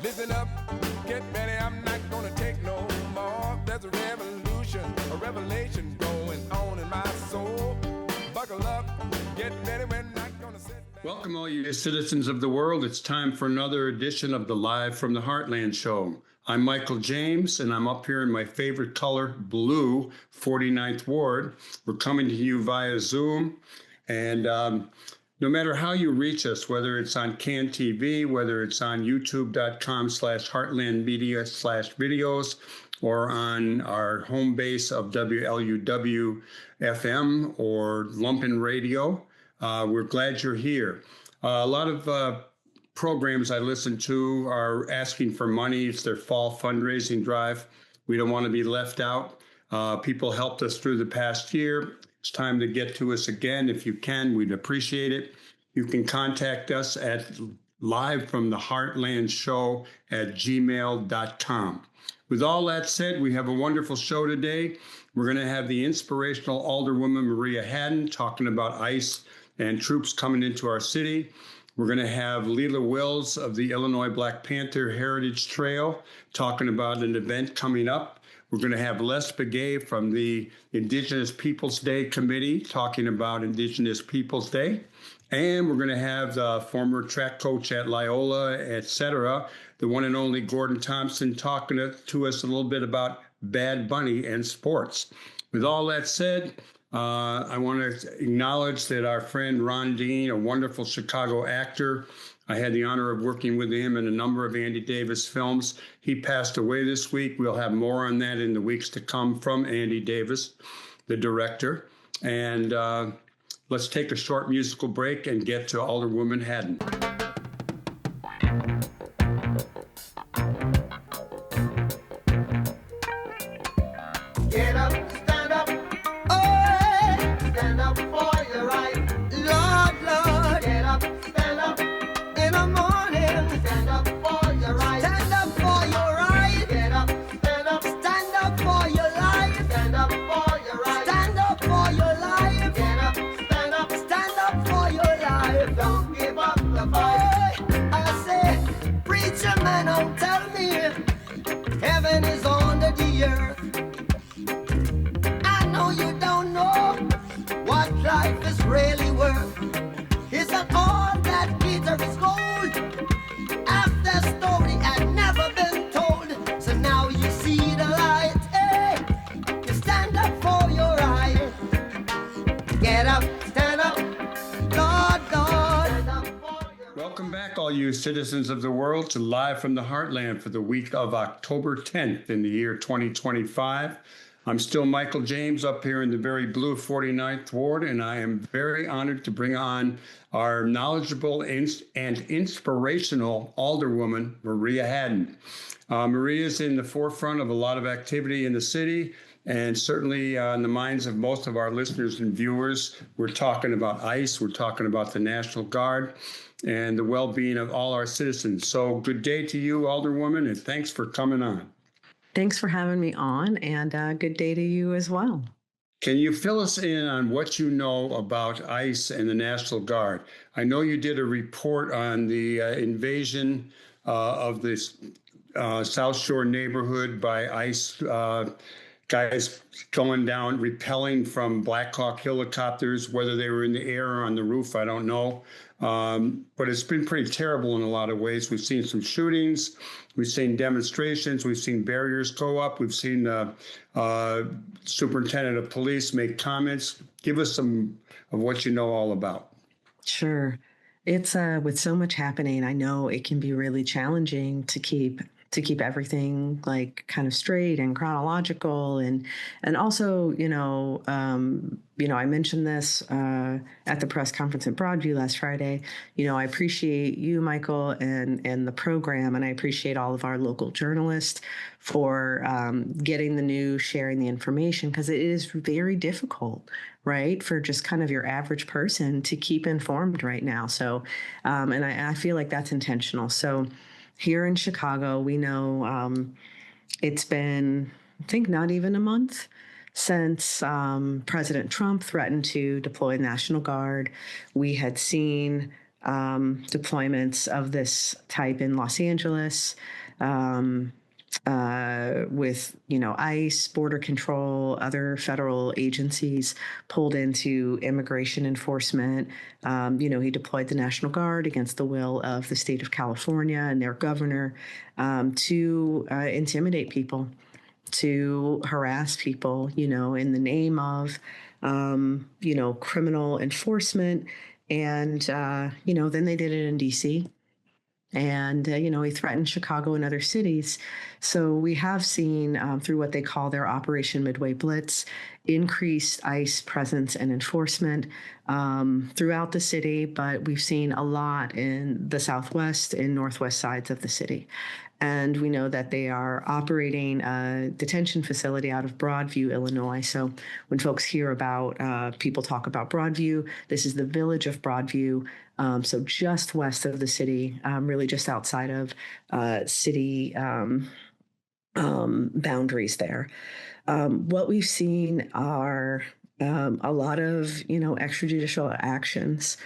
Listen up, get ready, I'm not gonna take no more. There's a revolution, a revelation going on in my soul. Buckle up, get ready, we're not gonna sit back. Welcome all you citizens of the world. It's time for another edition of the Live from the Heartland show. I'm Michael James, and I'm up here in my favorite color, blue, 49th Ward. We're coming to you via Zoom, and no matter how you reach us, whether it's on CAN TV, whether it's on youtube.com/heartlandmedia/videos, or on our home base of WLUW FM or Lumpen Radio, we're glad you're here. A lot of programs I listen to are asking for money. It's their fall fundraising drive. We don't want to be left out. People helped us through the past year. It's time to get to us again. If you can, we'd appreciate it. You can contact us at livefromtheheartlandshow@gmail.com. With all that said, we have a wonderful show today. We're going to have the inspirational Alderwoman Maria Hadden talking about ICE and troops coming into our city. We're going to have Leila Wills of the Illinois Black Panther Heritage Trail talking about an event coming up. We're going to have Les Begay from the Indigenous Peoples Day Committee talking about Indigenous Peoples Day. And we're going to have the former track coach at Loyola, etc., the one and only Gordon Thomson talking to us a little bit about Bad Bunny and sports. With all that said, I want to acknowledge that our friend Ron Dean, a wonderful Chicago actor, I had the honor of working with him in a number of Andy Davis films. He passed away this week. We'll have more on that in the weeks to come from Andy Davis, the director. And let's take a short musical break and get to Alderwoman Hadden. Get up, stand up, oh, stand up for your right. Lord, Lord, get up, stand up in the morning. Stand up for your right. Stand up for your right. Get up, stand up for your life. Stand up for your right. Stand up for your life. Get up, stand up for your life. Don't give up the fight. I say, preacher man, don't tell me heaven is under the earth. You don't know what life is really worth. Isn't all that glitter is gold? Half the story had never been told. So now you see the light. Hey, you stand up for your right. Get up, stand up, Lord, Lord. Welcome back, all you citizens of the world, to Live from the Heartland for the week of October 10th in the year 2025. I'm still Michael James up here in the very blue 49th Ward, and I am very honored to bring on our knowledgeable and inspirational Alderwoman, Maria Hadden. Maria is in the forefront of a lot of activity in the city, and certainly in the minds of most of our listeners and viewers. We're talking about ICE, we're talking about the National Guard, and the well-being of all our citizens. So good day to you, Alderwoman, and thanks for coming on. Thanks for having me on, and good day to you as well. Can you fill us in on what you know about ICE and the National Guard? I know you did a report on the invasion of this South Shore neighborhood by ICE guys going down, repelling from Black Hawk helicopters, whether they were in the air or on the roof, I don't know. But it's been pretty terrible in a lot of ways. We've seen some shootings, we've seen demonstrations, we've seen barriers go up, we've seen superintendent of police make comments. Give us some of what you know all about. Sure. It's with so much happening, I know it can be really challenging to keep everything like kind of straight and chronological, and also, I mentioned this at the press conference at Broadview last Friday. I appreciate you, Michael, and the program, and I appreciate all of our local journalists for getting the news, sharing the information, because it is very difficult, right, for just kind of your average person to keep informed right now. So, and I feel like that's intentional. So here in Chicago, we know it's been, I think, not even a month since President Trump threatened to deploy the National Guard. We had seen deployments of this type in Los Angeles, with, ICE, Border Control, other federal agencies pulled into immigration enforcement. He deployed the National Guard against the will of the state of California and their governor, to intimidate people, to harass people, in the name of, criminal enforcement. And, then they did it in DC. And, he threatened Chicago and other cities. So we have seen, through what they call their Operation Midway Blitz, increased ICE presence and enforcement throughout the city, but we've seen a lot in the southwest and northwest sides of the city. And we know that they are operating a detention facility out of Broadview, Illinois. So when folks hear about, people talk about Broadview, this is the village of Broadview. So just west of the city, really just outside of city boundaries there. What we've seen are a lot of, extrajudicial actions.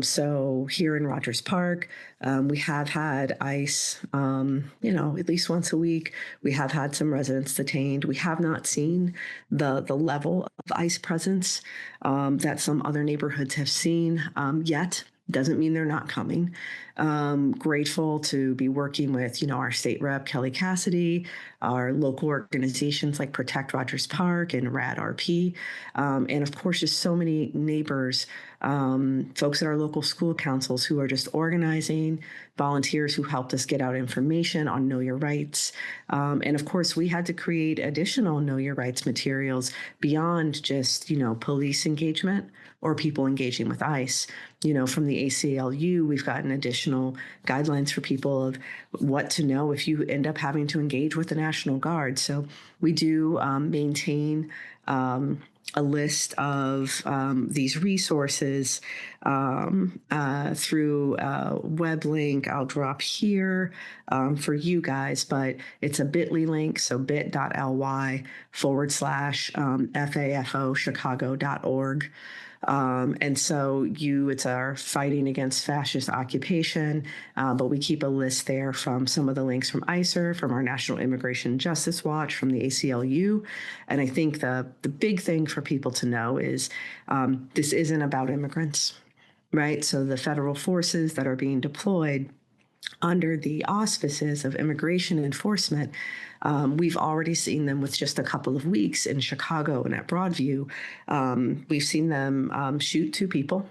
So here in Rogers Park, we have had ICE, at least once a week. We have had some residents detained. We have not seen the level of ICE presence that some other neighborhoods have seen yet. Doesn't mean they're not coming. Grateful to be working with, our state rep, Kelly Cassidy, our local organizations like Protect Rogers Park and RAD-RP, and of course, just so many neighbors, folks at our local school councils who are just organizing, volunteers who helped us get out information on Know Your Rights. And of course, we had to create additional Know Your Rights materials beyond just, police engagement or people engaging with ICE. From the ACLU, we've gotten additional guidelines for people of what to know if you end up having to engage with the National Guard. So we do maintain a list of these resources through a web link I'll drop here for you guys, but it's a bit.ly link, so bit.ly/FAFOchicago.org. And so it's our Fighting Against Fascist Occupation, but we keep a list there from some of the links from ICER, from our National Immigration Justice Watch, from the ACLU. And I think the big thing for people to know is this isn't about immigrants, right? So the federal forces that are being deployed under the auspices of immigration enforcement, we've already seen them with just a couple of weeks in Chicago and at Broadview. We've seen them shoot two people,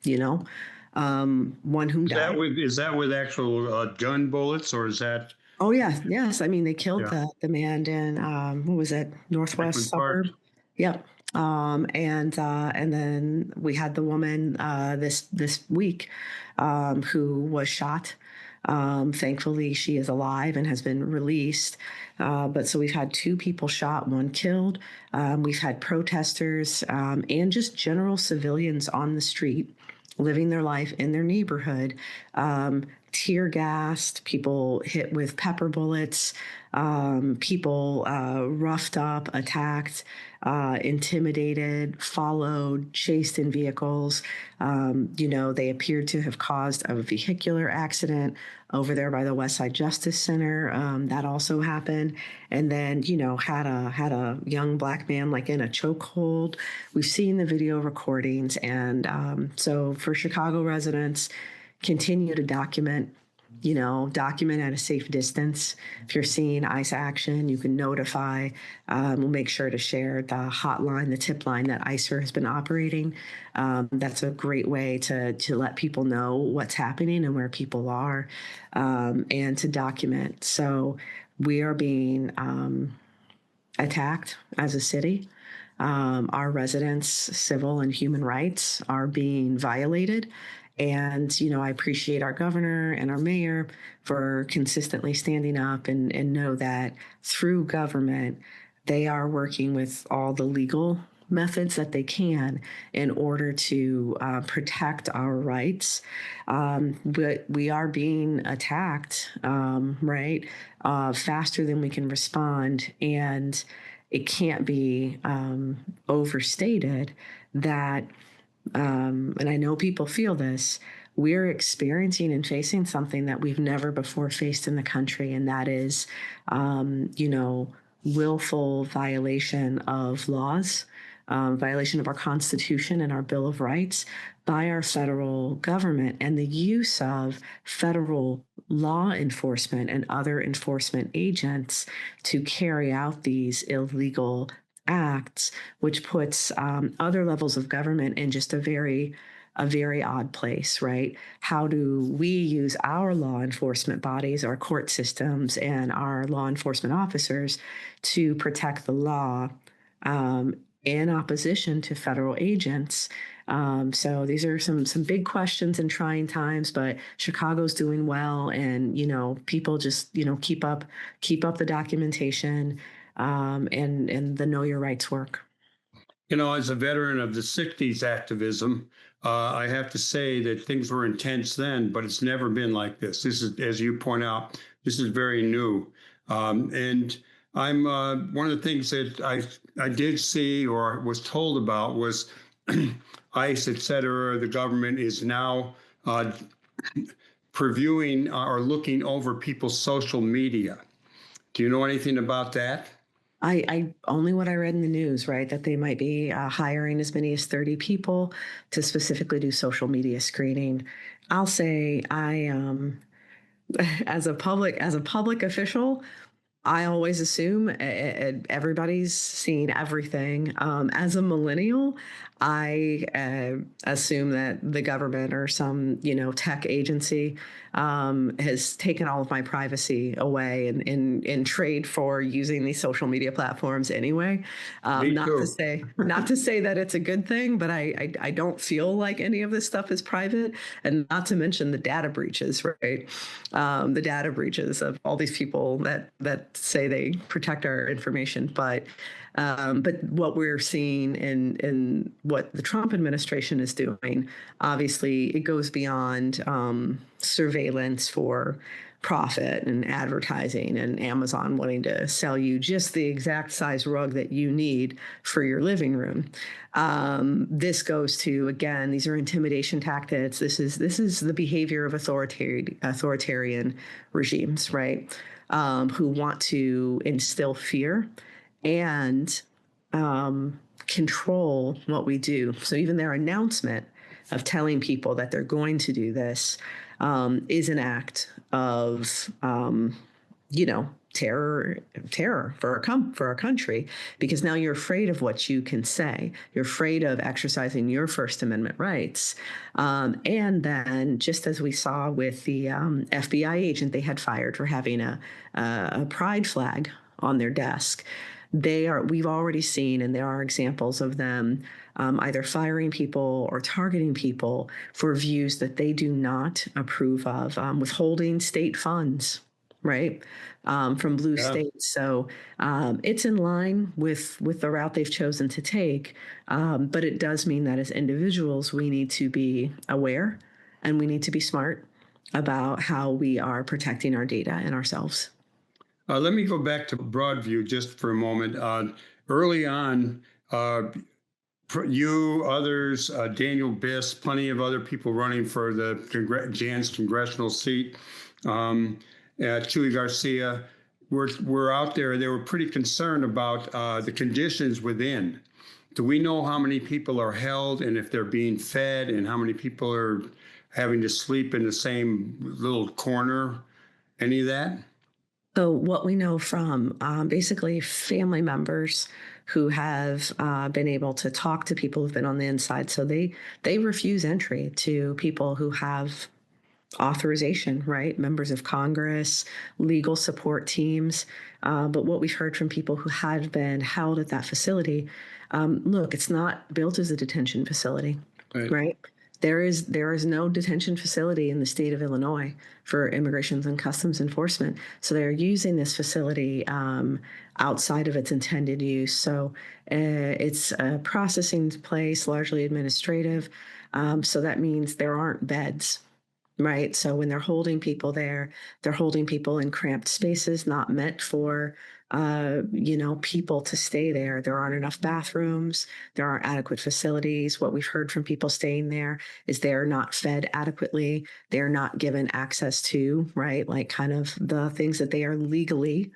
one whom died. Is that with actual gun bullets, or is that? Oh, yeah. Yes. I mean, they killed the man in, what was it, northwest suburb? Yep. And then we had the woman this week who was shot. Thankfully, she is alive and has been released. But so we've had two people shot, one killed. We've had protesters and just general civilians on the street living their life in their neighborhood, tear gassed, people hit with pepper bullets, people roughed up, attacked, intimidated, followed, chased in vehicles. They appeared to have caused a vehicular accident over there by the Westside Justice Center. That also happened. And then, had a young Black man like in a chokehold. We've seen the video recordings. And so for Chicago residents, continue to document at a safe distance. If you're seeing ICE action, you can notify. We'll make sure to share the hotline, the tip line that ICER has been operating. That's a great way to let people know what's happening and where people are, and to document. So we are being attacked as a city. Our residents' civil and human rights are being violated. And, I appreciate our governor and our mayor for consistently standing up and know that through government, they are working with all the legal methods that they can in order to protect our rights. But we are being attacked, right, faster than we can respond. And it can't be overstated that and I know people feel this, we're experiencing and facing something that we've never before faced in the country, and that is, willful violation of laws, violation of our Constitution and our Bill of Rights by our federal government, and the use of federal law enforcement and other enforcement agents to carry out these illegal acts, which puts other levels of government in just a very odd place, right? How do we use our law enforcement bodies, our court systems, and our law enforcement officers to protect the law in opposition to federal agents? So these are some big questions in trying times, but Chicago's doing well, and people just keep up the documentation and the Know Your Rights work. As a veteran of the 60s activism, I have to say that things were intense then, but it's never been like this. This is, as you point out, this is very new. And I'm one of the things that I did see or was told about was ICE, et cetera. The government is now previewing or looking over people's social media. Do you know anything about that? I only what I read in the news, right, that they might be hiring as many as 30 people to specifically do social media screening. I'll say as a public official, I always assume everybody's seen everything. As a millennial, I assume that the government or some, tech agency has taken all of my privacy away in trade for using these social media platforms anyway. Not to say that it's a good thing, but I don't feel like any of this stuff is private, and not to mention the data breaches, right? The data breaches of all these people that say they protect our information, but what we're seeing in what the Trump administration is doing, obviously, it goes beyond surveillance for profit and advertising and Amazon wanting to sell you just the exact size rug that you need for your living room. This goes to, again, these are intimidation tactics. This is the behavior of authoritarian regimes, right? Who want to instill fear and control what we do. So even their announcement of telling people that they're going to do this is an act of, terror for our country, because now you're afraid of what you can say. You're afraid of exercising your First Amendment rights. And then, just as we saw with the FBI agent they had fired for having a pride flag on their desk, we've already seen, and there are examples of them either firing people or targeting people for views that they do not approve of, withholding state funds, right, from blue states. So it's in line with the route they've chosen to take, but it does mean that as individuals, we need to be aware and we need to be smart about how we are protecting our data and ourselves. Let me go back to Broadview just for a moment. Early on, you, others, Daniel Biss, plenty of other people running for the Jan's congressional seat, Chuy Garcia, were out there. They were pretty concerned about the conditions within. Do we know how many people are held and if they're being fed, and how many people are having to sleep in the same little corner? Any of that? So what we know from basically family members who have been able to talk to people who've been on the inside. So they refuse entry to people who have authorization, right? Members of Congress, legal support teams. But what we've heard from people who had been held at that facility, look, it's not built as a detention facility, right? There is no detention facility in the state of Illinois for Immigration and Customs Enforcement. So they're using this facility outside of its intended use. So it's a processing place, largely administrative. So that means there aren't beds, right? So when they're holding people there, they're holding people in cramped spaces not meant for people to stay there. There aren't enough bathrooms. There aren't adequate facilities. What we've heard from people staying there is they're not fed adequately. They're not given access to, right? Like kind of the things that they are legally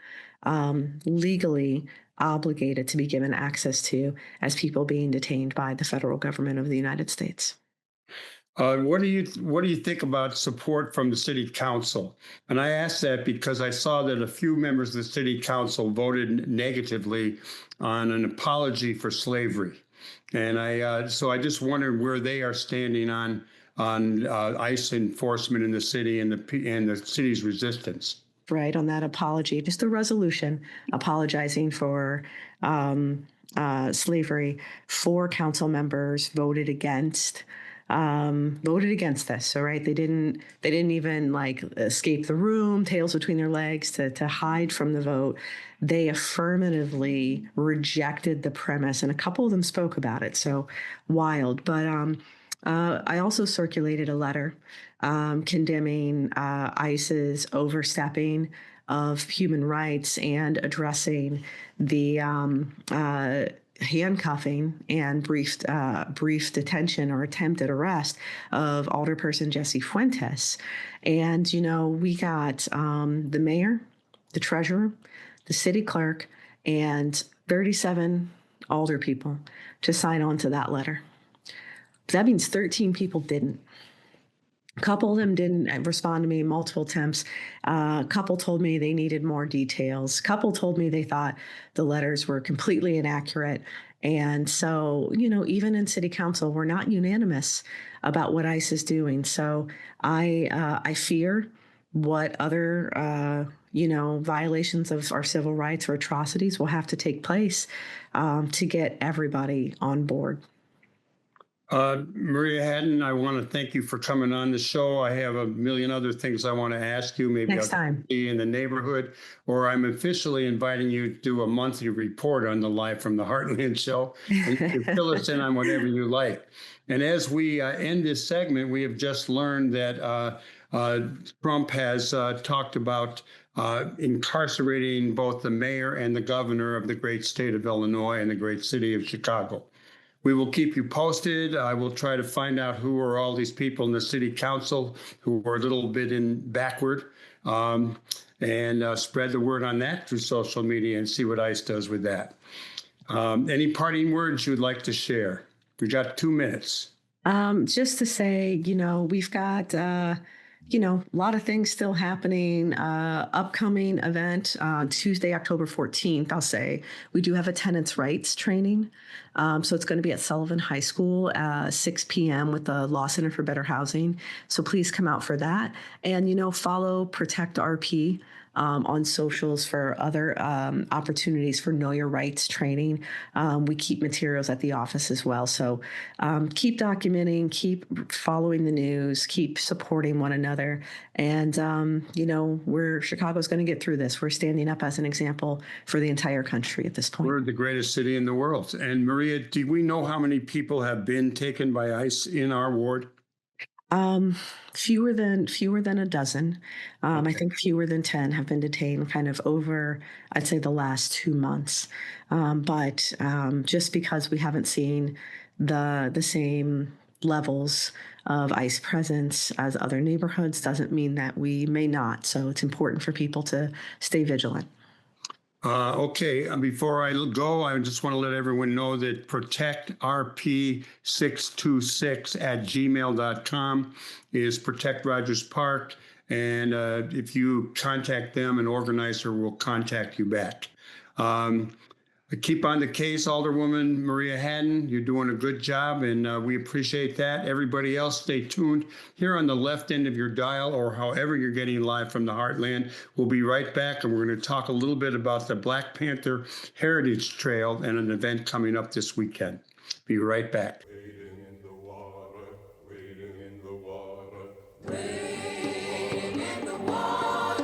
obligated to be given access to as people being detained by the federal government of the United States. What do you think about support from the city council? And I ask that because I saw that a few members of the city council voted negatively on an apology for slavery, and so I just wondered where they are standing on ICE enforcement in the city and the city's resistance. Right, on that apology, just a resolution apologizing for slavery. 4 council members voted against this. So right, they didn't even like escape the room, tails between their legs to hide from the vote. They affirmatively rejected the premise, and a couple of them spoke about it. So wild. But I also circulated a letter condemning ICE's overstepping of human rights and addressing the handcuffing and brief detention or attempted arrest of Alderperson Jesse Fuentes. And, we got the mayor, the treasurer, the city clerk, and 37 alder people to sign on to that letter. That means 13 people didn't. A couple of them didn't respond to me, multiple attempts. A couple told me they needed more details. A couple told me they thought the letters were completely inaccurate. And so, even in city council, we're not unanimous about what ICE is doing. So I fear what other, violations of our civil rights or atrocities will have to take place to get everybody on board. Maria Hadden, I want to thank you for coming on the show. I have a million other things I want to ask you. Maybe next time be in the neighborhood, or I'm officially inviting you to do a monthly report on the Live from the Heartland show. And you can fill us in on whatever you like. And as we end this segment, we have just learned that Trump has talked about incarcerating both the mayor and the governor of the great state of Illinois and the great city of Chicago. We will keep you posted. I will try to find out who are all these people in the city council who are a little bit backward and spread the word on that through social media and see what ICE does with that. Any parting words you'd like to share? We got 2 minutes. Just to say, we've got a lot of things still happening. Upcoming event Tuesday, October 14th, I'll say. We do have a tenants' rights training. So it's going to be at Sullivan High School, 6 p.m. with the Law Center for Better Housing. So please come out for that. And, follow Protect RP on socials for other opportunities for Know Your Rights training. We keep materials at the office as well. So keep documenting, keep following the news, keep supporting one another. And, Chicago's going to get through this. We're standing up as an example for the entire country at this point. We're the greatest city in the world. And Maria, do we know how many people have been taken by ICE in our ward? Fewer than a dozen. Okay. I think fewer than 10 have been detained kind of over, I'd say, the last 2 months. But just because we haven't seen the same levels of ICE presence as other neighborhoods doesn't mean that we may not. So it's important for people to stay vigilant. Okay, before I go, I just want to let everyone know that protectrp626@gmail.com is Protect Rogers Park. And if you contact them, an organizer will contact you back. Keep on the case, Alderwoman Maria Hadden. You're doing a good job, and we appreciate that. Everybody else, stay tuned here on the left end of your dial or however you're getting Live from the Heartland. We'll be right back, and we're going to talk a little bit about the Black Panther Heritage Trail and an event coming up this weekend. Be right back. Wading in the water, wading in the water. Wading in the water,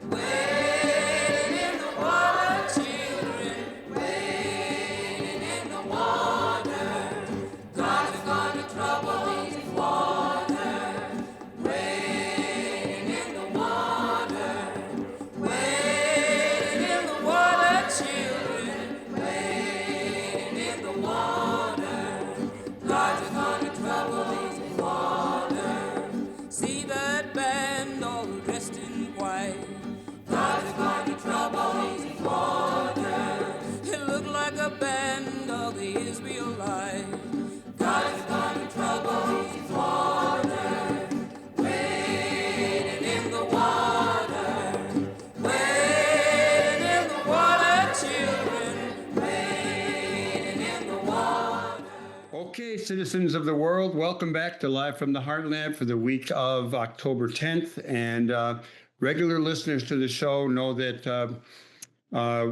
wading in the water, children, wading in the water. God is gonna trouble these waters. citizens of the world. Welcome back to Live from the Heartland for the week of October 10th. And regular listeners to the show know that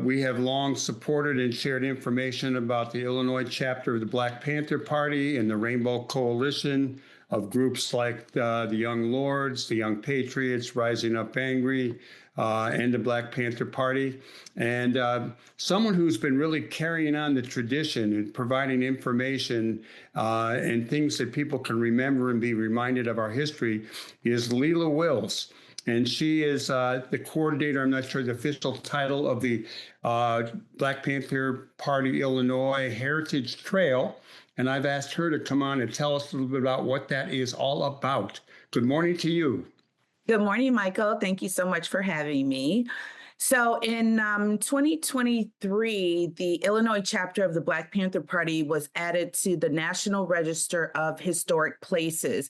we have long supported and shared information about the Illinois chapter of the Black Panther Party and the Rainbow Coalition of groups like the Young Lords, the Young Patriots, Rising Up Angry, and the Black Panther Party. And someone who's been really carrying on the tradition and providing information and things that people can remember and be reminded of our history is Leila Wills. And she is the coordinator, I'm not sure the official title, of the Black Panther Party Illinois Heritage Trail. And I've asked her to come on and tell us a little bit about what that is all about. Good morning to you. Good morning, Michael. Thank you so much for having me. So in 2023, the Illinois chapter of the Black Panther Party was added to the National Register of Historic Places.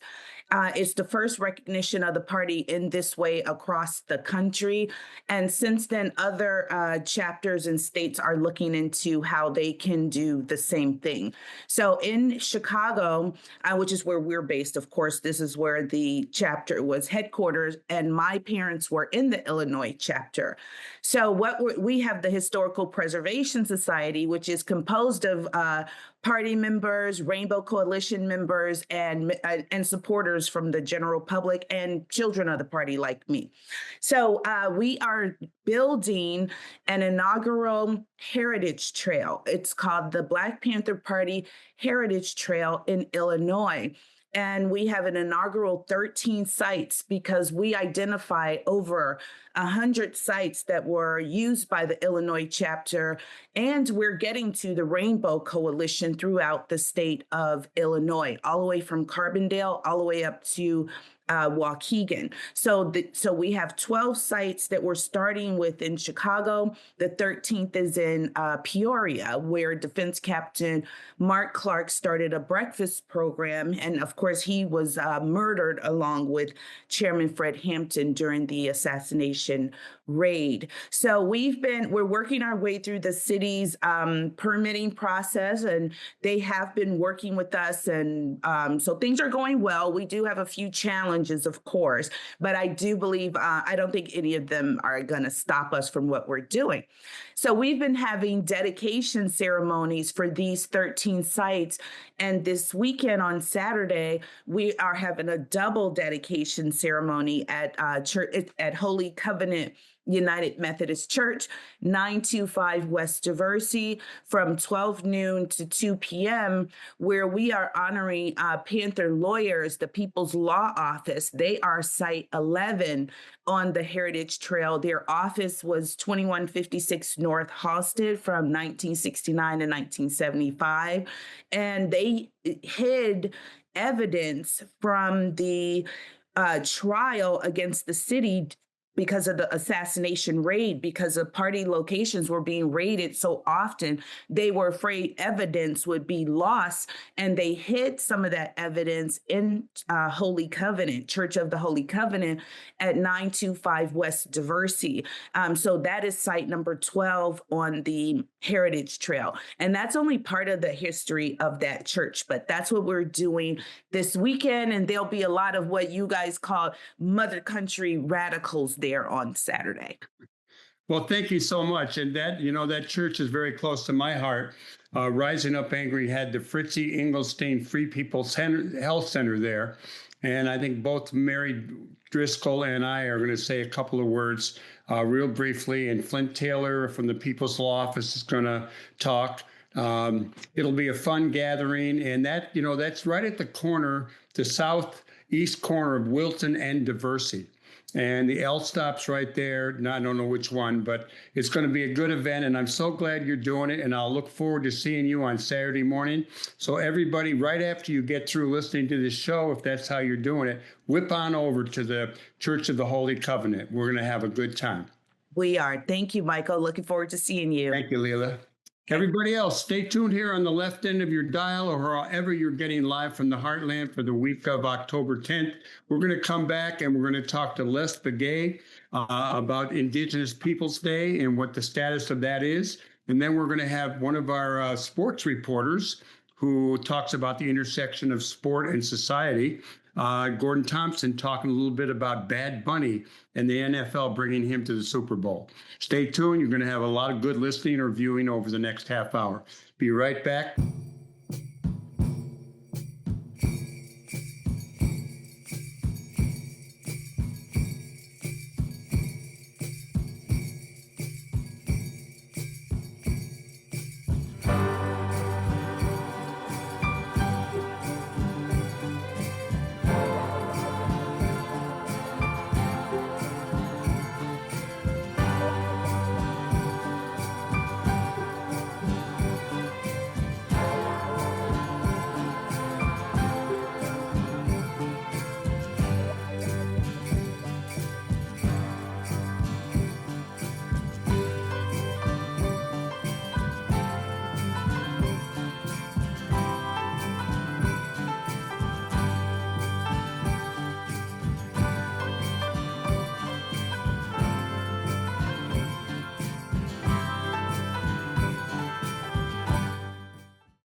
It's the first recognition of the party in this way across the country. And since then, other chapters and states are looking into how they can do the same thing. So in Chicago, which is where we're based, of course, this is where the chapter was headquarters, and my parents were in the Illinois chapter. So we have the Historical Preservation Society, which is composed of party members, Rainbow Coalition members, and supporters from the general public and children of the party like me. So we are building an inaugural heritage trail. It's called the Black Panther Party Heritage Trail in Illinois. And we have an inaugural 13 sites because we identify over 100 sites that were used by the Illinois chapter. And we're getting to the Rainbow Coalition throughout the state of Illinois, all the way from Carbondale, all the way up to Waukegan. So we have 12 sites that we're starting with in Chicago. The 13th is in Peoria, where Defense Captain Mark Clark started a breakfast program. And of course, he was murdered along with Chairman Fred Hampton during the assassination raid. So we're working our way through the city's permitting process, and they have been working with us. And so things are going well. We do have a few challenges, of course, but I do believe, I don't think any of them are going to stop us from what we're doing. So we've been having dedication ceremonies for these 13 sites. And this weekend on Saturday, we are having a double dedication ceremony at church at Holy Covenant United Methodist Church, 925 West Diversey, from 12 noon to 2 p.m., where we are honoring Panther lawyers, the People's Law Office. They are Site 11 on the Heritage Trail. Their office was 2156 North Halsted from 1969 to 1975, and they hid evidence from the trial against the city because of the assassination raid, because the party locations were being raided so often, they were afraid evidence would be lost, and they hid some of that evidence in Holy Covenant, Church of the Holy Covenant at 925 West Diversey. So that is site number 12 on the Heritage Trail. And that's only part of the history of that church, but that's what we're doing this weekend. And there'll be a lot of what you guys call Mother Country radicals there on Saturday. Well, thank you so much. And that church is very close to my heart. Rising Up Angry had the Fritzie Engelstein Free People's Health Center there. And I think both Mary Driscoll and I are going to say a couple of words real briefly. And Flint Taylor from the People's Law Office is going to talk. It'll be a fun gathering. And that's right at the corner, the southeast corner of Wilton and Diversey. And the L stop's right there. I don't know which one, but it's going to be a good event. And I'm so glad you're doing it. And I'll look forward to seeing you on Saturday morning. So everybody, right after you get through listening to this show, if that's how you're doing it, whip on over to the Church of the Holy Covenant. We're going to have a good time. We are. Thank you, Michael. Looking forward to seeing you. Thank you, Leila. Everybody else, stay tuned here on the left end of your dial or however you're getting live from the Heartland for the week of October 10th. We're going to come back and we're going to talk to Les Begay about Indigenous Peoples Day and what the status of that is. And then we're going to have one of our sports reporters who talks about the intersection of sport and society. Gordon Thomson talking a little bit about Bad Bunny and the NFL bringing him to the Super Bowl. Stay tuned. You're going to have a lot of good listening or viewing over the next half hour. Be right back.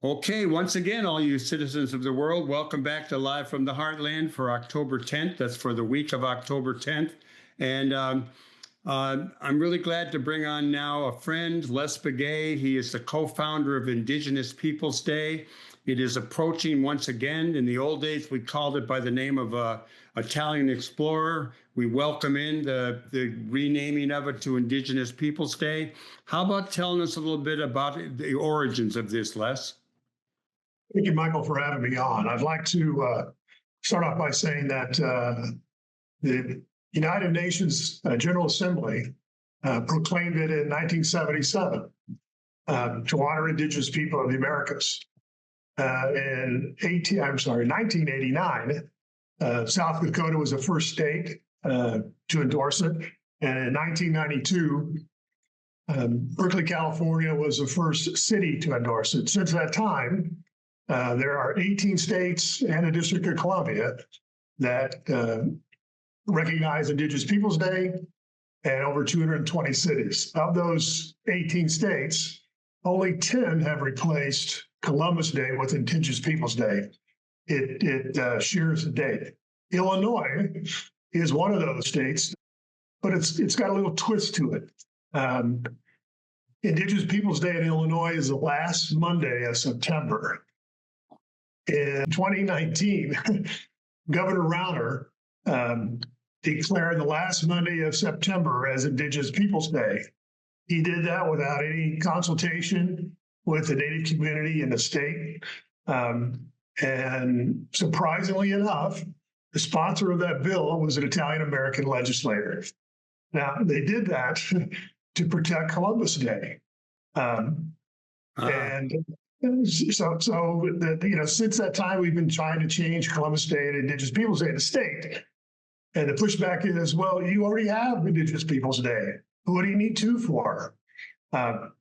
Okay, once again, all you citizens of the world, welcome back to Live from the Heartland for October 10th. That's for the week of October 10th. And I'm really glad to bring on now a friend, Les Begay. He is the co-founder of Indigenous Peoples Day. It is approaching once again. In the old days, we called it by the name of a Italian explorer. We welcome in the renaming of it to Indigenous Peoples Day. How about telling us a little bit about the origins of this, Les? Thank you, Michael, for having me on. I'd like to start off by saying that the United Nations General Assembly proclaimed it in 1977 to honor Indigenous people of the Americas. In 1989, South Dakota was the first state to endorse it. And in 1992, Berkeley, California was the first city to endorse it. Since that time, there are 18 states and the District of Columbia that recognize Indigenous Peoples Day, and over 220 cities. Of those 18 states, only 10 have replaced Columbus Day with Indigenous Peoples Day. It shares the date. Illinois is one of those states, but it's got a little twist to it. Indigenous Peoples Day in Illinois is the last Monday of September. In 2019, Governor Rauner declared the last Monday of September as Indigenous Peoples Day. He did that without any consultation with the Native community in the state. And surprisingly enough, the sponsor of that bill was an Italian-American legislator. Now, they did that to protect Columbus Day. And so since that time, we've been trying to change Columbus Day and Indigenous Peoples Day in the state. And the pushback is, well, you already have Indigenous Peoples Day. What do you need two for?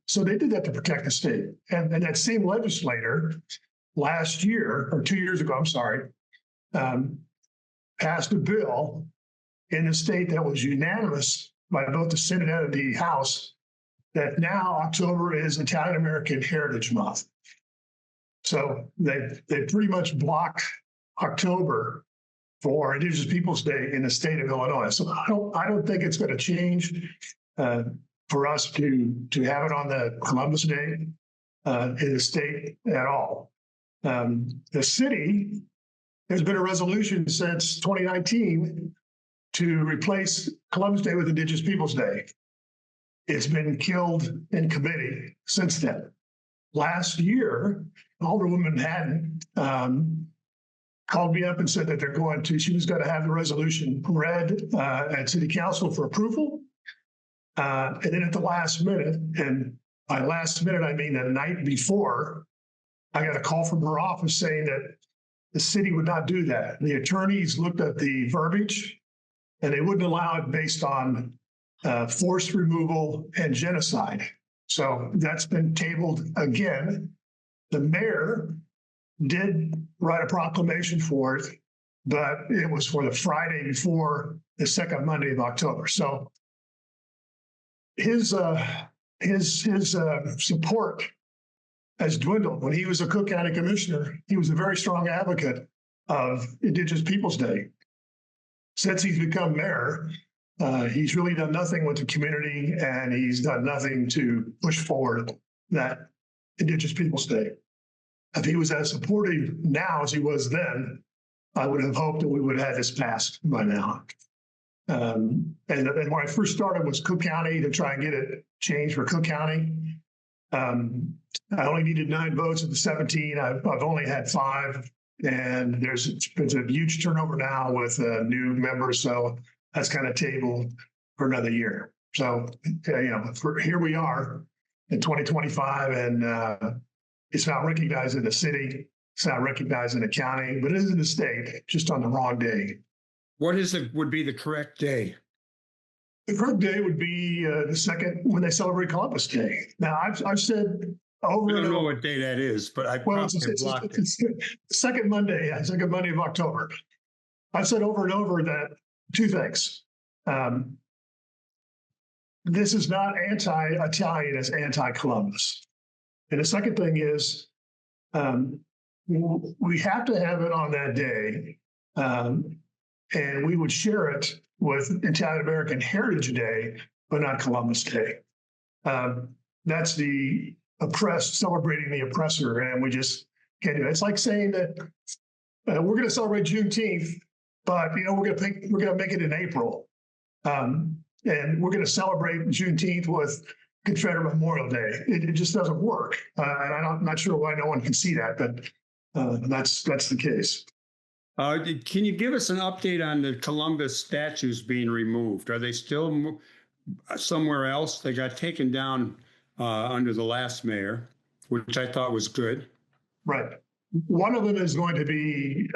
So they did that to protect the state. And that same legislator last year, or 2 years ago, I'm sorry, passed a bill in the state that was unanimous by both the Senate and the House that now October is Italian American Heritage Month. So they pretty much blocked October for Indigenous Peoples Day in the state of Illinois. So I don't think it's going to change for us to have it on the Columbus Day in the state at all. The city, there's been a resolution since 2019 to replace Columbus Day with Indigenous Peoples Day. It's been killed in committee since then. Last year, Alderwoman Hadden called me up and said that she was going to have the resolution read at City Council for approval. And then at the last minute, and by last minute, I mean the night before, I got a call from her office saying that the city would not do that. The attorneys looked at the verbiage and they wouldn't allow it based on forced removal and genocide. So that's been tabled again. The mayor did write a proclamation for it, but it was for the Friday before the second Monday of October. So his support has dwindled. When he was a Cook County Commissioner, he was a very strong advocate of Indigenous Peoples Day. Since he's become mayor, he's really done nothing with the community, and he's done nothing to push forward that Indigenous Peoples Day. If he was as supportive now as he was then, I would have hoped that we would have had this passed by now. And when I first started was Cook County to try and get it changed for Cook County. I only needed 9 votes of the 17. I've only had 5, and there's a huge turnover now with new members. So that's kind of tabled for another year. So, here we are in 2025, and it's not recognized in the city. It's not recognized in the county, but it is in the state, just on the wrong day. What would be the correct day? The correct day would be the second when they celebrate Columbus Day. Now, I've said over I and don't know over. what day that is, but I Well, probably blocked it. it's the second Monday, second Monday of October. I've said over and over that 2 things. This is not anti-Italian, it's anti-Columbus. And the second thing is we have to have it on that day, and we would share it with Italian American Heritage Day, but not Columbus Day. That's the oppressed celebrating the oppressor, and we just can't do it. It's like saying that we're going to celebrate Juneteenth, but we're going to make it in April, and we're going to celebrate Juneteenth with Confederate Memorial Day. It just doesn't work, and I'm not sure why no one can see that, but that's the case. Can you give us an update on the Columbus statues being removed? Are they still somewhere else? They got taken down under the last mayor, which I thought was good. Right. One of them is going to be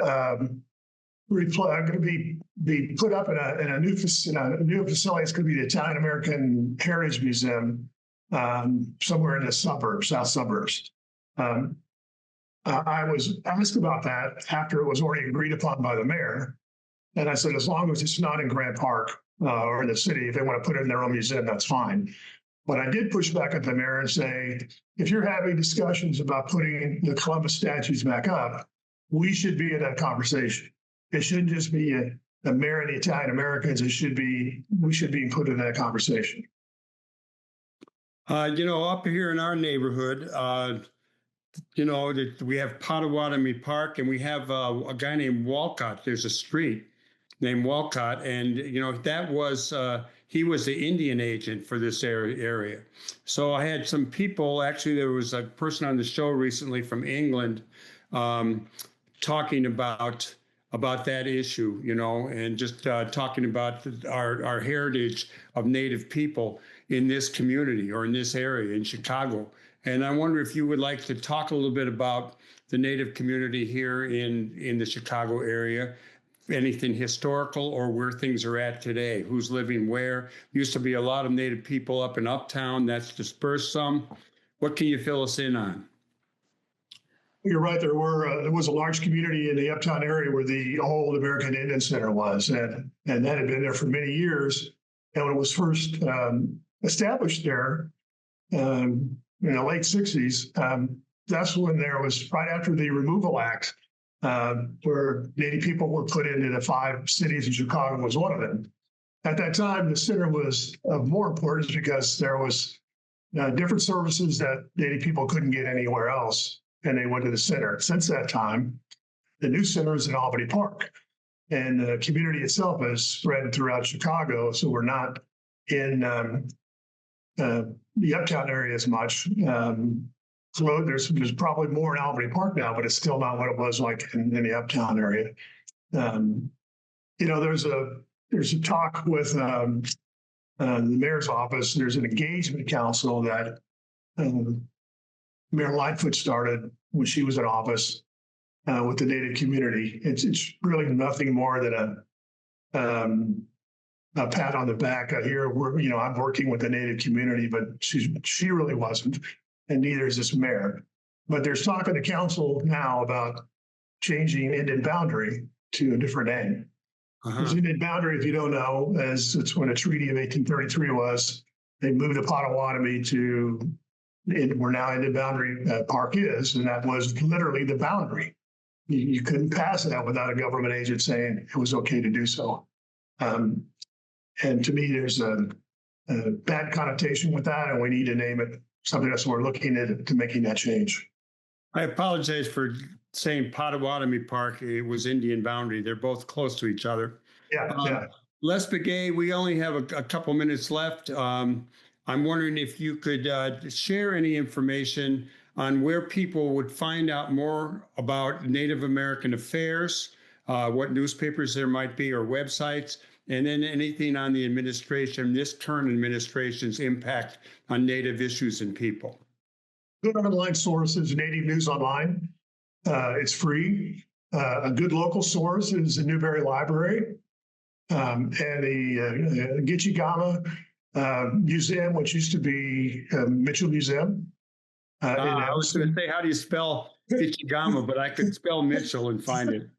be put up in a new facility. It's going to be the Italian American Heritage Museum somewhere in the suburbs, south suburbs. I was asked about that after it was already agreed upon by the mayor. And I said, as long as it's not in Grant Park or in the city, if they want to put it in their own museum, that's fine. But I did push back at the mayor and say, if you're having discussions about putting the Columbus statues back up, we should be in that conversation. It shouldn't just be the mayor and the Italian Americans. We should be put in that conversation. Up here in our neighborhood, we have Potawatomi Park, and we have a guy named Walcott. There's a street named Walcott, and that was he was the Indian agent for this area. So I had some people. Actually, there was a person on the show recently from England talking about that issue, and just talking about our heritage of Native people in this community or in this area in Chicago. And I wonder if you would like to talk a little bit about the Native community here in the Chicago area, anything historical or where things are at today, who's living where. Used to be a lot of Native people up in Uptown, that's dispersed some. What can you fill us in on? You're right. There was a large community in the Uptown area where the old American Indian Center was, and that had been there for many years. And when it was first established there, in the late 60s, that's when there was, right after the Removal Act, where Native people were put into the 5 cities, and Chicago was one of them. At that time, the center was of more importance because there was different services that Native people couldn't get anywhere else, and they went to the center. Since that time, the new center is in Albany Park, and the community itself has spread throughout Chicago, so we're not in the Uptown area as much. There's probably more in Albany Park now, but it's still not what it was like in the Uptown area. There's a talk with the mayor's office. There's an engagement council that Mayor Lightfoot started when she was in office with the Native community. It's really nothing more than a pat on the back. I'm working with the Native community, but she really wasn't, and neither is this mayor. But there's talk in the council now about changing Indian boundary to a different name. Because Indian boundary, if you don't know, it's when a treaty of 1833 was, they moved the Potawatomi to where now Indian Boundary Park is, and that was literally the boundary. You couldn't pass that without a government agent saying it was okay to do so. And to me, there's a bad connotation with that, and we need to name it something else. We're looking at to making that change. I apologize for saying Potawatomi Park. It was Indian Boundary. They're both close to each other. Yeah. Les Begay, we only have a couple minutes left. I'm wondering if you could share any information on where people would find out more about Native American affairs, what newspapers there might be or websites, and then anything on the administration, this current administration's impact on Native issues and people. Good online source is Native News Online. It's free. A good local source is the Newberry Library and the Gitchigama Museum, which used to be Mitchell Museum. I was going to say, how do you spell Gitchigama, but I could spell Mitchell and find it.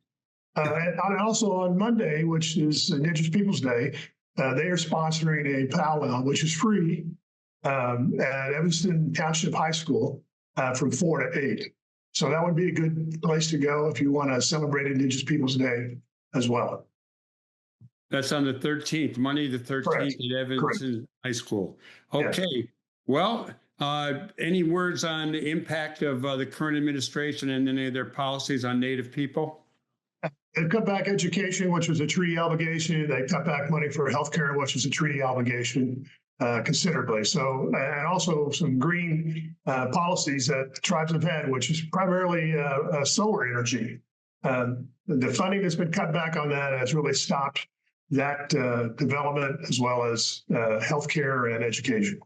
And also on Monday, which is Indigenous Peoples Day, they are sponsoring a powwow, which is free, at Evanston Township High School from 4 to 8. So that would be a good place to go if you want to celebrate Indigenous Peoples Day as well. That's on the 13th, Monday the 13th Correct. at Evanston Correct. High School. Okay. Yes. Well, any words on the impact of the current administration and any of their policies on Native people? They cut back education, which was a treaty obligation. They cut back money for healthcare, which is a treaty obligation, considerably. So, and also some green policies that the tribes have had, which is primarily solar energy. The funding that's been cut back on that has really stopped that development, as well as healthcare and education.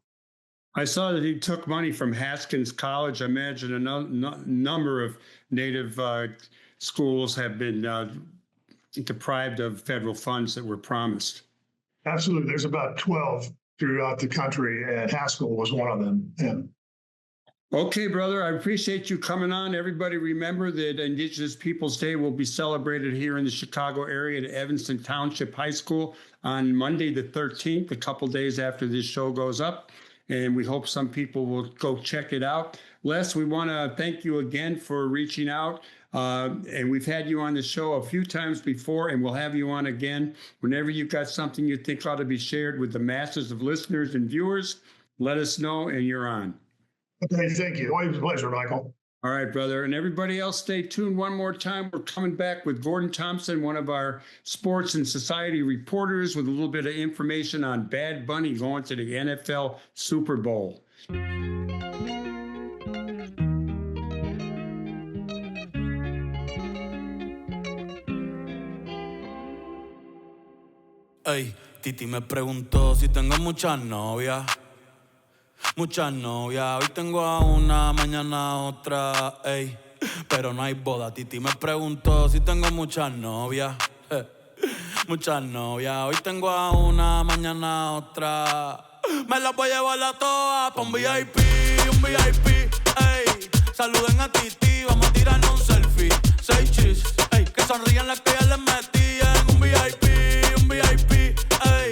I saw that he took money from Haskins College. I imagine a number of Native schools have been deprived of federal funds that were promised. Absolutely. There's about 12 throughout the country, and Haskell was one of them. Yeah. Okay, brother, I appreciate you coming on. Everybody remember that Indigenous Peoples Day will be celebrated here in the Chicago area at Evanston Township High School on Monday the 13th, a couple days after this show goes up. And we hope some people will go check it out. Les, we want to thank you again for reaching out. And we've had you on the show a few times before, and we'll have you on again. Whenever you've got something you think ought to be shared with the masses of listeners and viewers, let us know, and you're on. Okay, thank you. Always a pleasure, Michael. All right, brother. And everybody else, stay tuned one more time. We're coming back with Gordon Thomson, one of our sports and society reporters, with a little bit of information on Bad Bunny going to the NFL Super Bowl. Ey, Titi me preguntó si tengo muchas novias. Muchas novias, hoy tengo a una, mañana a otra, ey. Pero no hay boda, Titi me preguntó si tengo muchas novias. Muchas novias, hoy tengo a una, mañana a otra. Me las voy a llevar a todas pa' un VIP, ey. Saluden a Titi, vamos a tirarnos un selfie. 6 chis, ey. Que sonrían las que ya les metí en un VIP, ey.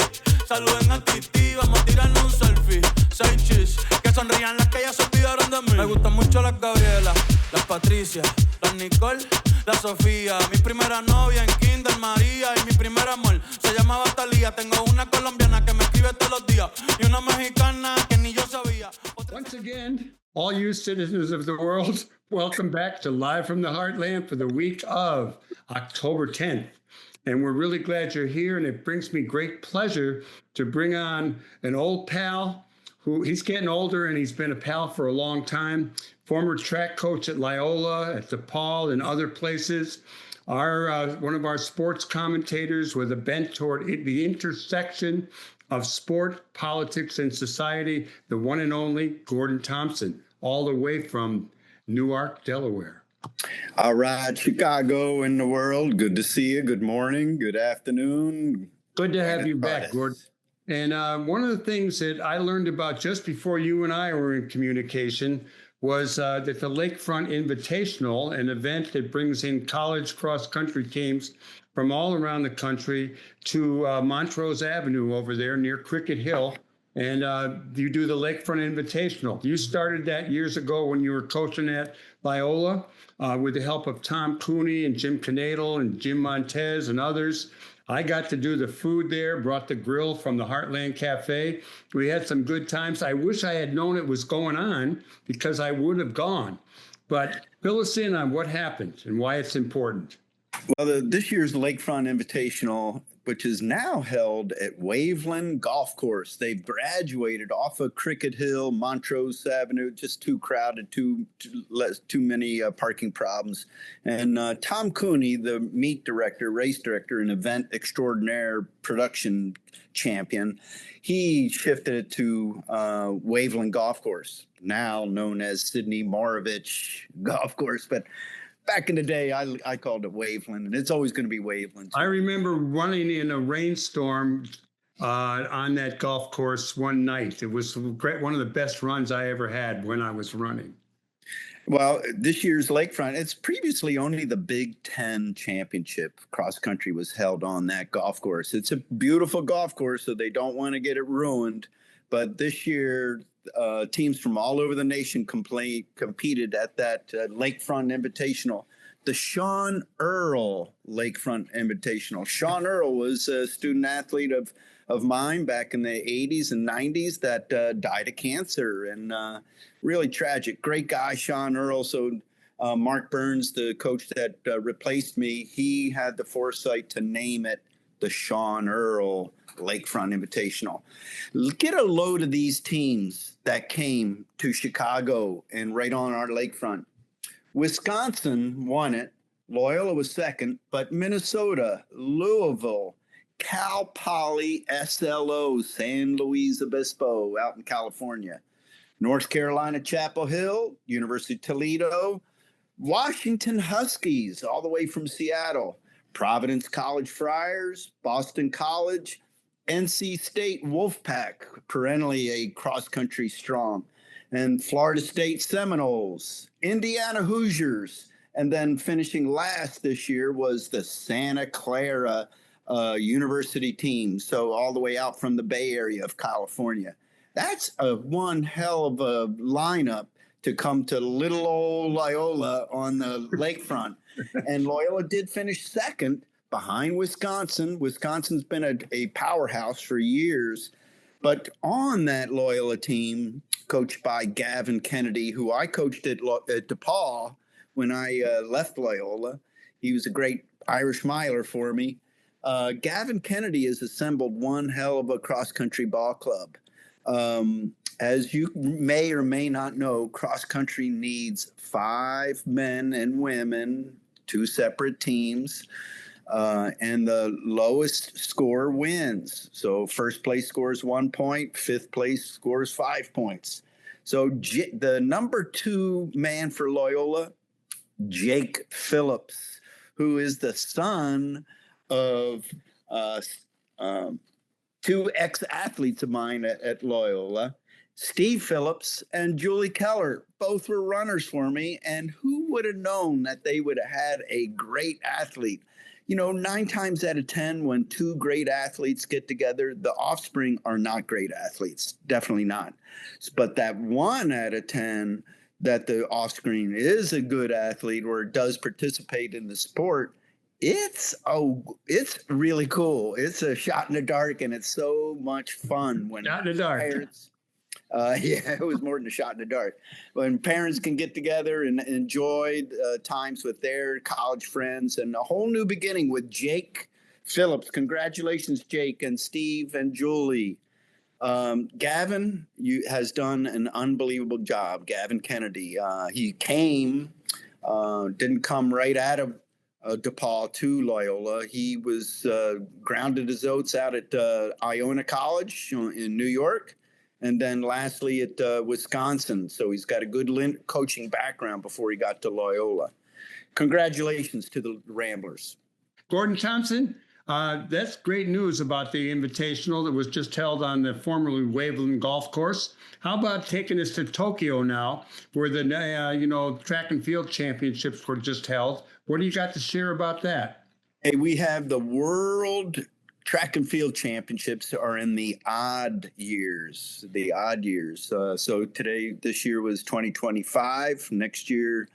Saluden a Titi, vamos a tirarnos un selfie. 6 chis, que sonrían las que ya se olvidaron de mí. Me gustan mucho las Gabriela, las Patricia, las Nicole, la Sofía. Mi primera novia en Kinder, María. Y mi primer amor se llamaba Talía. Tengo una colombiana que me escribe todos los días y una mexicana que ni yo sabía. Once again, all you citizens of the world, welcome back to Live from the Heartland for the week of October 10th. And we're really glad you're here, and it brings me great pleasure to bring on an old pal who he's getting older, and he's been a pal for a long time, former track coach at Loyola, at DePaul, and other places. One of our sports commentators with a bent toward the intersection of sport, politics, and society, the one and only Gordon Thomson, all the way from Newark, Delaware. All right, Chicago and the world. Good to see you. Good morning. Good afternoon. Good to have you back, Gordon. And one of the things that I learned about just before you and I were in communication was that the Lakefront Invitational, an event that brings in college cross-country teams from all around the country to Montrose Avenue over there near Cricket Hill, and you do the Lakefront Invitational. You started that years ago when you were coaching at Loyola with the help of Tom Cooney and Jim Canadle and Jim Montez and others. I got to do the food there, brought the grill from the Heartland Cafe. We had some good times. I wish I had known it was going on because I would have gone. But fill us in on what happened and why it's important. Well, this year's Lakefront Invitational, which is now held at Waveland Golf Course. They've graduated off of Cricket Hill, Montrose Avenue, just too crowded, too many parking problems. And Tom Cooney, the meet director, race director, and event extraordinaire production champion, he shifted it to Waveland Golf Course, now known as Sidney Moravich Golf Course. But back in the day, I called it Waveland, and it's always going to be Waveland. I remember running in a rainstorm on that golf course one night. It was great, one of the best runs I ever had when I was running. Well, this year's Lakefront, it's previously only the Big Ten Championship cross country was held on that golf course. It's a beautiful golf course, so they don't want to get it ruined. But this year, teams from all over the nation competed at that Lakefront Invitational, the Sean Earl Lakefront Invitational. Sean Earl was a student athlete of mine back in the 80s and 90s that died of cancer, and really tragic. Great guy, Sean Earl. So Mark Burns, the coach that replaced me, he had the foresight to name it the Sean Earl Lakefront Invitational. Get a load of these teams that came to Chicago and right on our lakefront. Wisconsin won it. Loyola was second, but Minnesota, Louisville, Cal Poly, SLO, San Luis Obispo out in California, North Carolina, Chapel Hill, University of Toledo, Washington Huskies, all the way from Seattle, Providence College Friars, Boston College, NC State Wolfpack, perennially a cross-country strong, and Florida State Seminoles, Indiana Hoosiers, and then finishing last this year was the Santa Clara University team, so all the way out from the Bay Area of California. That's one hell of a lineup to come to little old Loyola on the lakefront. And Loyola did finish second behind Wisconsin. Wisconsin's been a powerhouse for years. But on that Loyola team, coached by Gavin Kennedy, who I coached at DePaul when I left Loyola, he was a great Irish miler for me. Gavin Kennedy has assembled one hell of a cross-country ball club. As you may or may not know, cross-country needs 5 men and women, 2 separate teams, and the lowest score wins. So first place scores 1 point, 5th place scores 5 points. So the number 2 man for Loyola, Jake Phillips, who is the son of 2 ex-athletes of mine at Loyola, Steve Phillips and Julie Keller. Both were runners for me, and who would have known that they would have had a great athlete? You know, 9 times out of 10, when 2 great athletes get together, the offspring are not great athletes, definitely not. But that 1 out of 10 that the offspring is a good athlete or does participate in the sport, it's really cool. It's a shot in the dark, and it's so much fun when Shot in the dark. Parents, yeah, it was more than a shot in the dark. When parents can get together and enjoy times with their college friends, and a whole new beginning with Jake Phillips. Congratulations, Jake and Steve and Julie. Gavin has done an unbelievable job. Gavin Kennedy. He didn't come right out of DePaul to Loyola. He was grounded his oats out at Iona College in New York, and then lastly at Wisconsin. So he's got a good coaching background before he got to Loyola. Congratulations to the Ramblers. Gordon Thomson, that's great news about the invitational that was just held on the formerly Waveland Golf Course. How about taking us to Tokyo now, where the track and field championships were just held? What do you got to share about that? Hey, we have the world track and field championships are in the odd years, so this year was 2025. Next year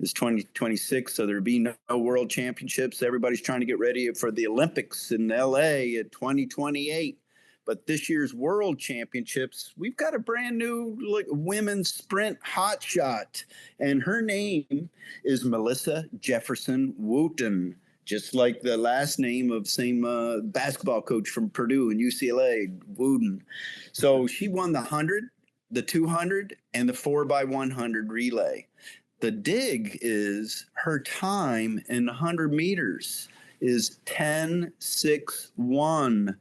is 2026. So there'll be no world championships. Everybody's trying to get ready for the Olympics in LA at 2028. But this year's world championships, we've got a brand new women's sprint hotshot. And her name is Melissa Jefferson Wooten, just like the last name of same basketball coach from Purdue and UCLA, Wooten. So she won the 100, the 200, and the 4x100 relay. The dig is her time in 100 meters is 10.61.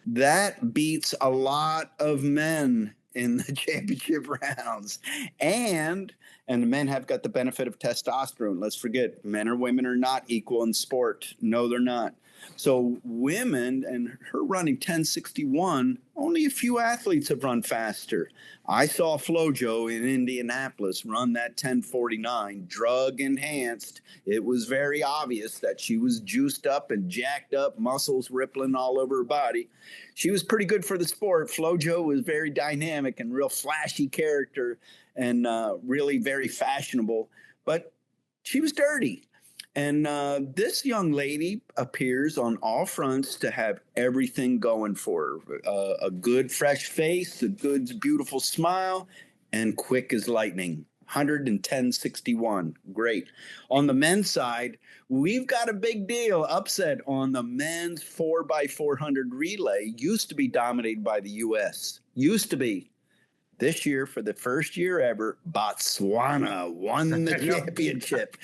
That beats a lot of men in the championship rounds. And the men have got the benefit of testosterone. Let's forget, men or women are not equal in sport. No, they're not. So women, and her running 10.61, only a few athletes have run faster. I saw Flojo in Indianapolis run that 10.49, drug enhanced. It was very obvious that she was juiced up and jacked up, muscles rippling all over her body. She was pretty good for the sport. Flojo was very dynamic and real flashy character and really very fashionable, but she was dirty. And this young lady appears on all fronts to have everything going for her. A good, fresh face, a good, beautiful smile, and quick as lightning. 110.61. Great. On the men's side, we've got a big deal. Upset on the men's 4x400 relay. Used to be dominated by the U.S. Used to be. This year, for the first year ever, Botswana won the championship.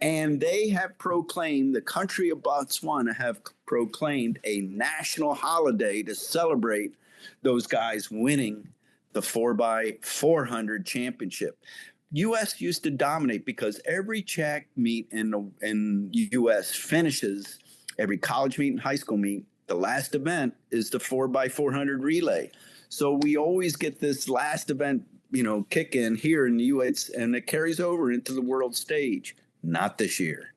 And they have proclaimed, the country of Botswana have proclaimed a national holiday to celebrate those guys winning the 4x400 championship. U.S. used to dominate because every track meet in U.S. finishes, every college meet and high school meet, the last event is the 4x400 relay. So we always get this last event, kick in here in the U.S., and it carries over into the world stage. Not this year.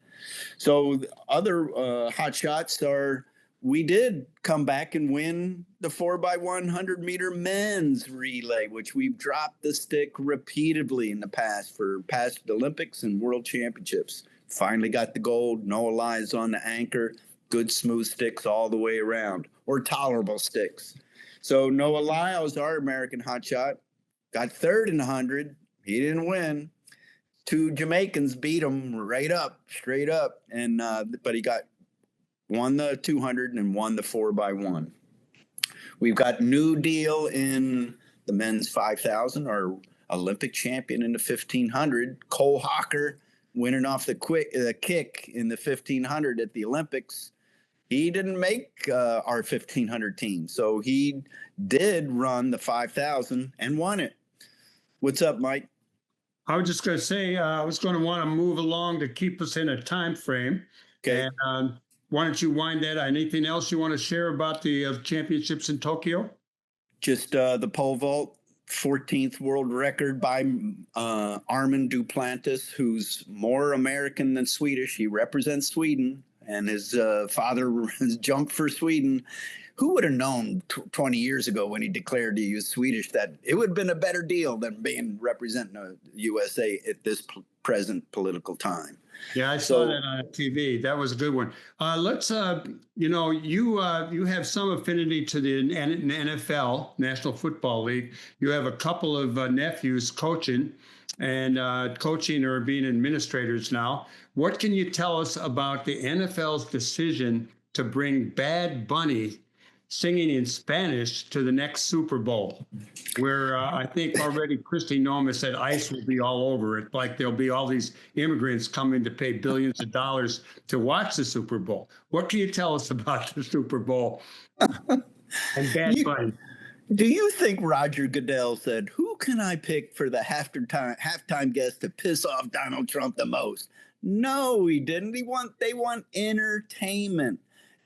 So other hot shots are, we did come back and win the 4x100 meter men's relay, which we've dropped the stick repeatedly in the past for past Olympics and world championships. Finally got the gold. Noah Lyles on the anchor. Good smooth sticks all the way around, or tolerable sticks. So Noah Lyles, our American hotshot, got third in the 100. He didn't win. Two Jamaicans beat him straight up. And but he won the 200 and won the 4x1. We've got new deal in the men's 5,000, our Olympic champion in the 1,500, Cole Hawker, winning off the kick in the 1,500 at the Olympics. He didn't make our 1,500 team, so he did run the 5,000 and won it. What's up, Mike? I was just going to say, I was going to want to move along to keep us in a time frame. Okay. And why don't you wind that? Anything else you want to share about the championships in Tokyo? Just the pole vault, 14th world record by Armin Duplantis, who's more American than Swedish. He represents Sweden. And his father jumped for Sweden. Who would have known 20 years ago when he declared to use Swedish that it would have been a better deal than being representing the USA at this present political time? Yeah, I saw that on TV. That was a good one. Let's, you have some affinity to the NFL, National Football League. You have a couple of nephews coaching or being administrators now. What can you tell us about the NFL's decision to bring Bad Bunny singing in Spanish to the next Super Bowl, where I think already Christy Noma said ICE will be all over it, like there'll be all these immigrants coming to pay billions of dollars to watch the Super Bowl. What can you tell us about the Super Bowl and Bad Bunny? Do you think Roger Goodell said, who can I pick for the halftime guest to piss off Donald Trump the most? No, he didn't. They want entertainment.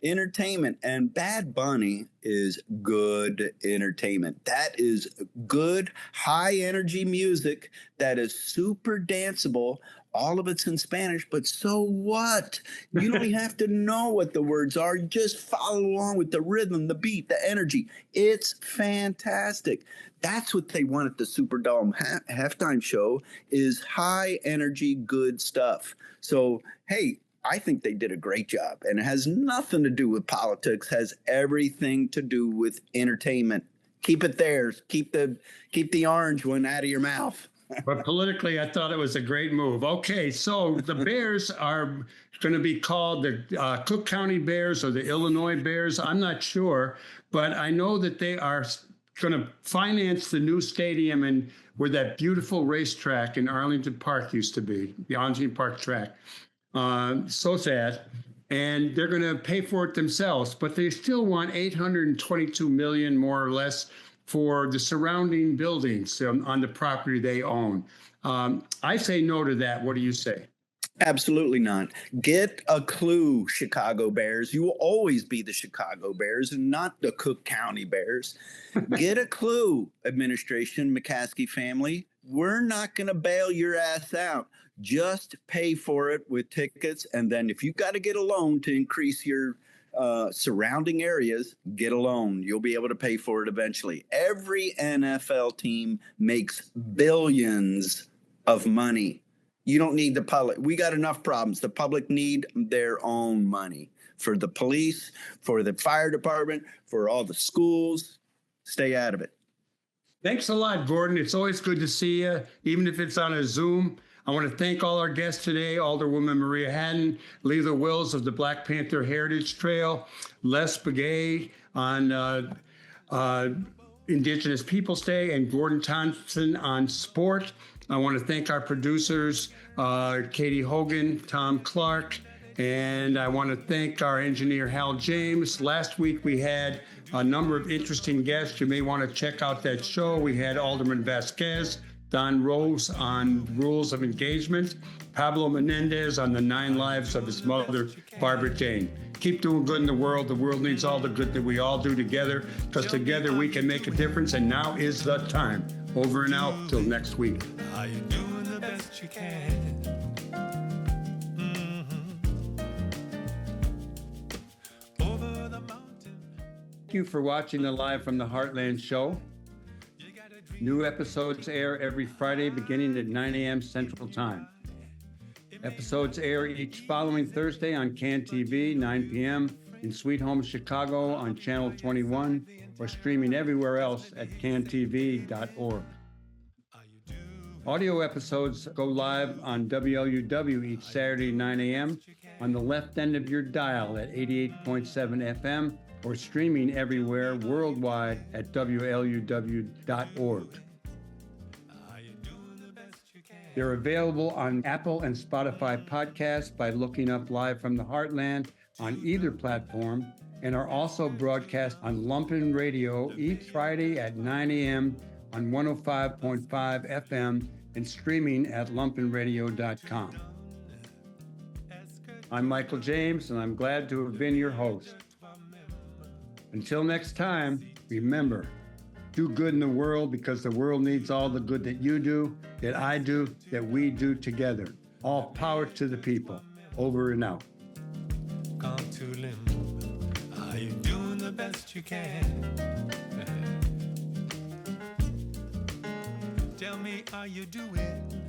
And Bad Bunny is good entertainment. That is good, high energy music that is super danceable. All of it's in Spanish, but so what? You don't have to know what the words are. Just follow along with the rhythm, the beat, the energy. It's fantastic. That's what they want at the Superdome halftime show is high energy, good stuff. So, hey, I think they did a great job, and it has nothing to do with politics, has everything to do with entertainment. Keep it there. Keep the orange one out of your mouth. But politically, I thought it was a great move. Okay, so the Bears are going to be called the Cook County Bears or the Illinois Bears. I'm not sure, but I know that they are going to finance the new stadium and where that beautiful racetrack in Arlington Park used to be, the Arlington Park track. So sad. And they're going to pay for it themselves, but they still want $822 million, more or less, for the surrounding buildings on the property they own. I say no to that. What do you say? Absolutely not. Get a clue, Chicago Bears. You will always be the Chicago Bears and not the Cook County Bears. Get a clue, administration, McCaskey family. We're not going to bail your ass out. Just pay for it with tickets. And then if you got to get a loan to increase your surrounding areas, get a loan. You'll be able to pay for it eventually. Every NFL team makes billions of money. You don't need the public. We got enough problems. The public need their own money for the police, for the fire department, for all the schools. Stay out of it. Thanks a lot, Gordon. It's always good to see you, even if it's on a Zoom. I want to thank all our guests today, Alderwoman Maria Hadden, Leila Wills of the Black Panther Heritage Trail, Les Begay on Indigenous Peoples Day, and Gordon Thomson on sport. I want to thank our producers, Katie Hogan, Tom Clark, and I want to thank our engineer, Hal James. Last week we had a number of interesting guests. You may want to check out that show. We had Alderman Vasquez, Don Rose on rules of engagement, Pablo Menendez on the 9 lives of his mother, Barbara Jane. Keep doing good in the world. The world needs all the good that we all do together, because together we can make a difference, and now is the time. Over and out till next week. Are you doing the best you can? Over the mountain. Thank you for watching the Live from the Heartland show. New episodes air every Friday beginning at 9 a.m. Central Time. Episodes air each following Thursday on CAN TV, 9 p.m. in Sweet Home Chicago on Channel 21, or streaming everywhere else at cantv.org. Audio episodes go live on WLUW each Saturday, 9 a.m. on the left end of your dial at 88.7 FM, or streaming everywhere worldwide at WLUW.org. They're available on Apple and Spotify podcasts by looking up Live from the Heartland on either platform, and are also broadcast on Lumpen Radio each Friday at 9 a.m. on 105.5 FM and streaming at lumpenradio.com. I'm Michael James, and I'm glad to have been your host. Until next time, remember, do good in the world, because the world needs all the good that you do, that I do, that we do together. All power to the people. Over and out. Gone to limb. Are you doing the best you can? Tell me, are you doing